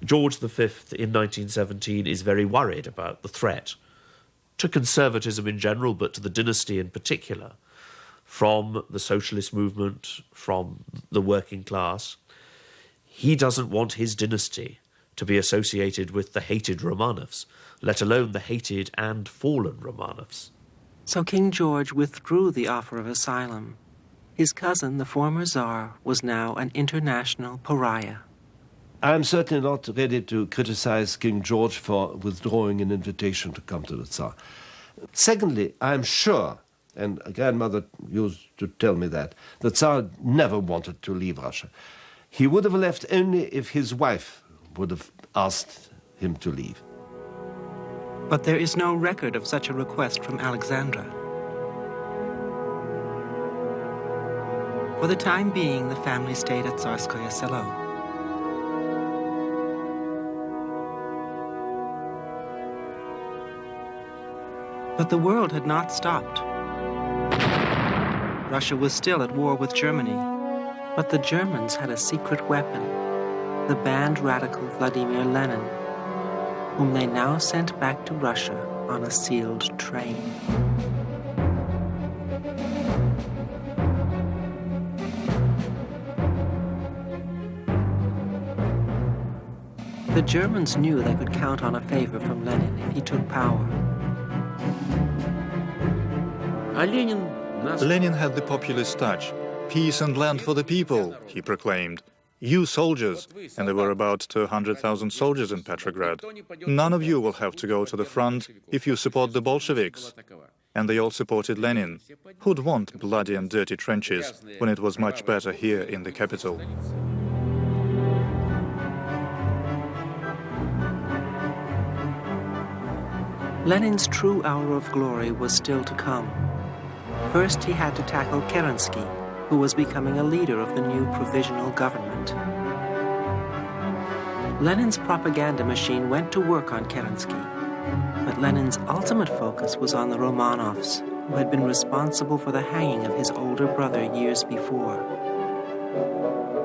George V in 1917 is very worried about the threat to conservatism in general, but to the dynasty in particular, from the socialist movement, from the working class. He doesn't want his dynasty to be associated with the hated Romanovs, let alone the hated and fallen Romanovs. So King George withdrew the offer of asylum. His cousin, the former Tsar, was now an international pariah. I'm certainly not ready to criticize King George for withdrawing an invitation to come to the Tsar. Secondly, I'm sure, and a grandmother used to tell me that, the Tsar never wanted to leave Russia. He would have left only if his wife would have asked him to leave. But there is no record of such a request from Alexandra. For the time being, the family stayed at Tsarskoye Selo. But the world had not stopped. Russia was still at war with Germany, but the Germans had a secret weapon, the banned radical Vladimir Lenin, whom they now sent back to Russia on a sealed train. The Germans knew they could count on a favor from Lenin if he took power. Lenin had the populist touch. Peace and land for the people, he proclaimed. You soldiers, and there were about 200,000 soldiers in Petrograd. None of you will have to go to the front if you support the Bolsheviks. And they all supported Lenin. Who'd want bloody and dirty trenches when it was much better here in the capital? Lenin's true hour of glory was still to come. First, he had to tackle Kerensky, who was becoming a leader of the new provisional government. Lenin's propaganda machine went to work on Kerensky, but Lenin's ultimate focus was on the Romanovs, who had been responsible for the hanging of his older brother years before.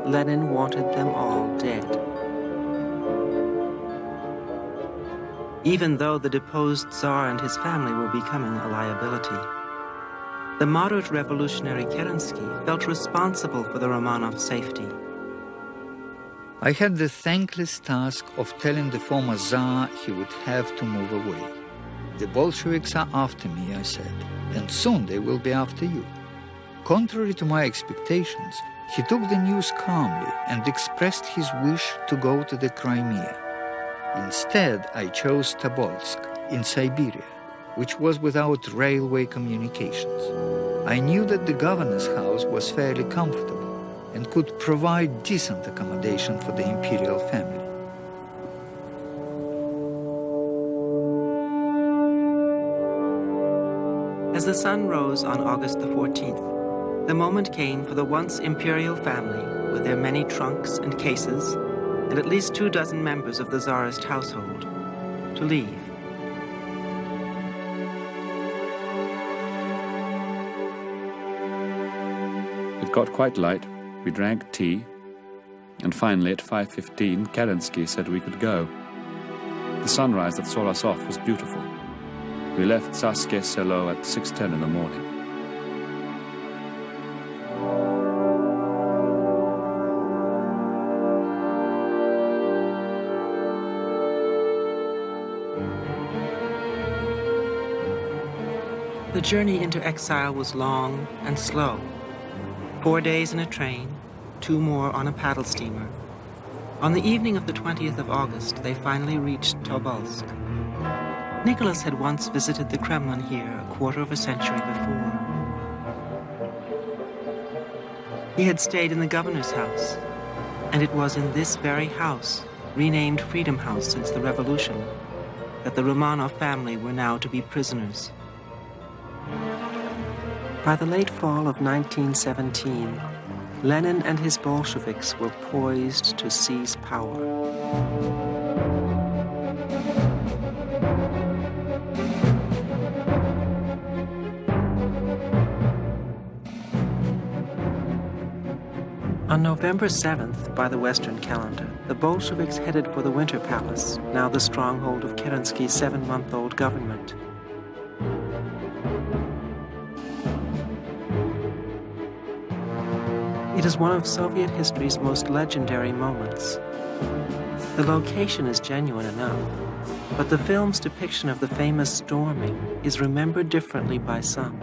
Lenin wanted them all dead. Even though the deposed Tsar and his family were becoming a liability, the moderate revolutionary Kerensky felt responsible for the Romanovs' safety. I had the thankless task of telling the former Tsar he would have to move away. The Bolsheviks are after me, I said, and soon they will be after you. Contrary to my expectations, he took the news calmly and expressed his wish to go to the Crimea. Instead, I chose Tobolsk in Siberia, which was without railway communications. I knew that the governor's house was fairly comfortable and could provide decent accommodation for the imperial family. As the sun rose on August the 14th, the moment came for the once imperial family, with their many trunks and cases, and at least 24 members of the Tsarist household, to leave. It got quite light, we drank tea, and finally at 5:15 Kerensky said we could go. The sunrise at Solasov was beautiful. We left Tsarskoye Selo at 6:10 in the morning. The journey into exile was long and slow. 4 days in a train, 2 more on a paddle steamer. On the evening of the 20th of August, they finally reached Tobolsk. Nicholas had once visited the Kremlin here a quarter of a century before. He had stayed in the governor's house, and it was in this very house, renamed Freedom House since the Revolution, that the Romanov family were now to be prisoners. By the late fall of 1917, Lenin and his Bolsheviks were poised to seize power. On November 7th, by the Western calendar, the Bolsheviks headed for the Winter Palace, now the stronghold of Kerensky's 7-month-old government. It is one of Soviet history's most legendary moments. The location is genuine enough, but the film's depiction of the famous storming is remembered differently by some.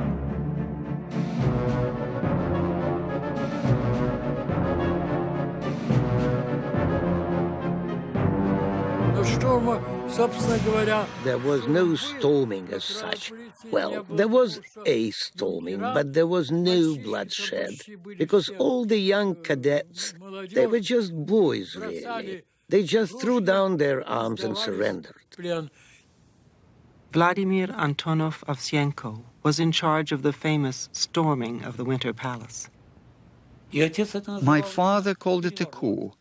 There was no storming as such. Well, there was a storming, but there was no bloodshed, because all the young cadets, they were just boys, really. They just threw down their arms and surrendered. Vladimir Antonov Ovsienko was in charge of the famous storming of the Winter Palace. My father called it a coup,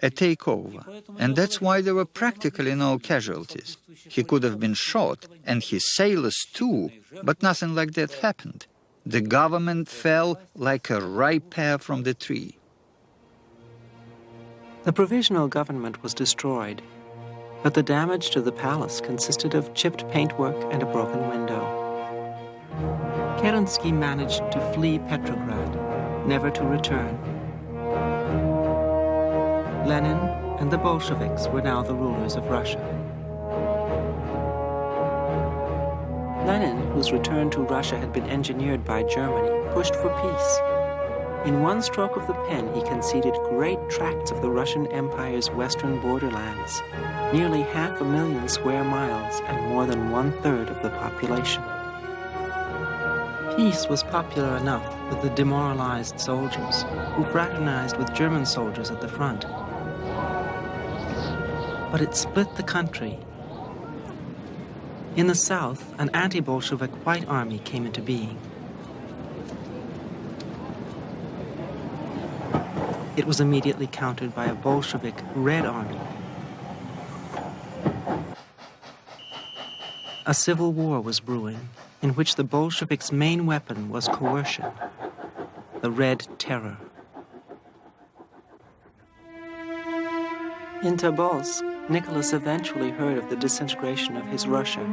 a takeover, and that's why there were practically no casualties. He could have been shot, and his sailors too, but nothing like that happened. The government fell like a ripe pear from the tree. The provisional government was destroyed, but the damage to the palace consisted of chipped paintwork and a broken window. Kerensky managed to flee Petrograd, never to return. Lenin and the Bolsheviks were now the rulers of Russia. Lenin, whose return to Russia had been engineered by Germany, pushed for peace. In one stroke of the pen, he conceded great tracts of the Russian Empire's western borderlands, nearly 500,000 square miles and more than 1/3 of the population. Peace was popular enough with the demoralized soldiers, who fraternized with German soldiers at the front. But it split the country. In the south, an anti-Bolshevik white army came into being. It was immediately countered by a Bolshevik red army. A civil war was brewing, in which the Bolsheviks' main weapon was coercion, the Red Terror. In Tobolsk, Nicholas eventually heard of the disintegration of his Russia